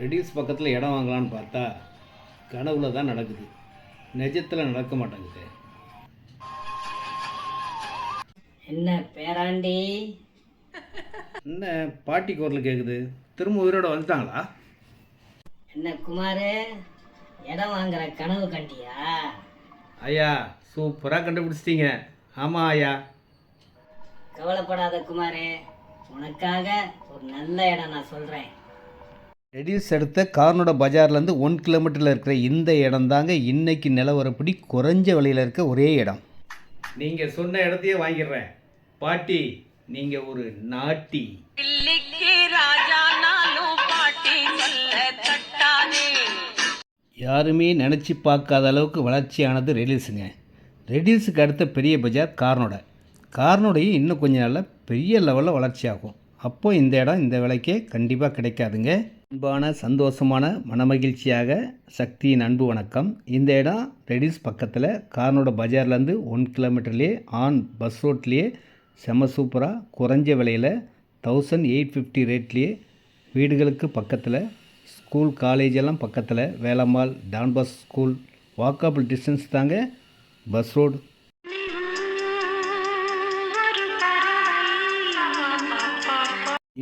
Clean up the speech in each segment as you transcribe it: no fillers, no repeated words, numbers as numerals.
Reduce பக்கத்தில் இடம் வாங்கலான்னு பார்த்தா கனவுல தான் நடக்குது, நிஜத்தில் நடக்க மாட்டேங்குது. என்ன பேராண்டி? என்ன பாட்டி குரல் கேட்குது? திரும்ப உயிரோட வந்துட்டாங்களா? என்ன குமார், இடம் வாங்குற கனவு கண்டியா? ஐயா சூப்பராக கண்டுபிடிச்சிட்டீங்க. ஆமாம் ஐயா. கவலைப்படாத குமார், உனக்காக ஒரு நல்ல இடம் நான் சொல்கிறேன். ரெடியூஸ் எடுத்த கார்னோட பஜார்லேருந்து 1 கிலோமீட்டரில் இருக்கிற இந்த இடம் தாங்க இன்னைக்கு நிலவரப்படி குறைஞ்ச விலையில் இருக்க ஒரே இடம். நீங்கள் சொன்ன இடத்தையே வாங்கிடுறேன். பாட்டி நீங்கள் ஒரு நாட்டி. யாருமே நினச்சி பார்க்காத அளவுக்கு வளர்ச்சியானது ரெடியூஸுங்க. ரெடியூஸுக்கு அடுத்த பெரிய பஜார் கார்னோடையும் இன்னும் கொஞ்ச நாளில் பெரிய லெவலில் வளர்ச்சி ஆகும். அப்போது இந்த இடம் இந்த விலைக்கே கண்டிப்பாக கிடைக்காதுங்க. அன்பான சந்தோஷமான மனமகிழ்ச்சியாக சக்தியின் அன்பு வணக்கம். இந்த இடம் ரெடியூஸ் பக்கத்தில் கார்னோட பஜார்லேருந்து 1 கிலோமீட்டர்லேயே ஆன் பஸ் ரோட்லேயே செம சூப்பராக குறைஞ்ச விலையில் 1850 ரேட்லேயே வீடுகளுக்கு பக்கத்தில், ஸ்கூல் காலேஜ் எல்லாம் பக்கத்தில், Velammal Donbas school walkable distance தாங்க பஸ் ரோடு.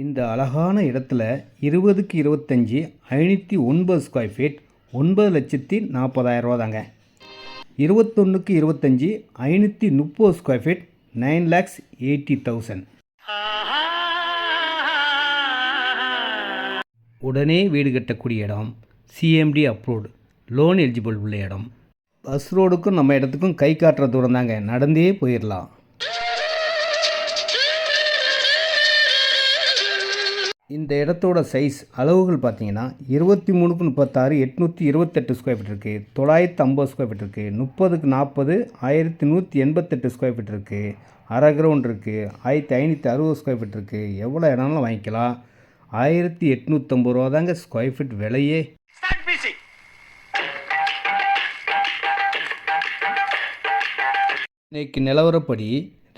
இந்த அழகான இடத்துல 20க்கு 25 509 ஸ்கொயர் ஃபீட் 9,40,000 ரூபா தாங்க. 21க்கு 25 530 ஸ்கொயர் ஃபீட் 9,80,000. உடனே வீடு கட்டக்கூடிய இடம், சிஎம்டி அப்ரூவ்டு, லோன் எலிஜிபிள் உள்ள இடம். பஸ் ரோடுக்கும் நம்ம இடத்துக்கும் கை காட்டுற தூரம் தாங்க, நடந்தே போயிடலாம். இந்த இடத்தோட சைஸ் அளவுகள் பார்த்தீங்கன்னா 23க்கு 36 828 ஸ்கொயர் ஃபீட் இருக்குது, 950 ஸ்கொயர் ஃபீட் இருக்குது, 30க்கு 40 1188 ஸ்கொயர் ஃபீட் இருக்குது, அரை கிரவுண்ட் இருக்குது, 1560 ஸ்கொயர் ஃபீட் இருக்குது. எவ்வளோ இடம்னாலும் வாங்கிக்கலாம். 1850 ரூபா தாங்க ஸ்கொயர் ஃபீட் விலையே. இன்றைக்கி நிலவரப்படி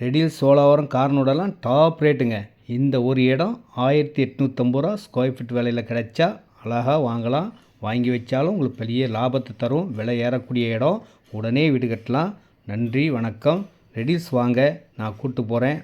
ரெடியூஸ் சோழாவரம் கார்னோடலாம் டாப் ரேட்டுங்க. இந்த ஒரு இடம் 1850 ரூபா ஸ்கொயர் ஃபீட் விலையில் கிடைச்சா அழகாக வாங்கலாம். வாங்கி வச்சாலும் உங்களுக்கு பெரிய லாபத்தை தரும். விலை ஏறக்கூடிய இடம், உடனே வீடு கட்டலாம். நன்றி, வணக்கம். ரெடியூஸ் வாங்க, நான் கூப்பிட்டு போகிறேன்.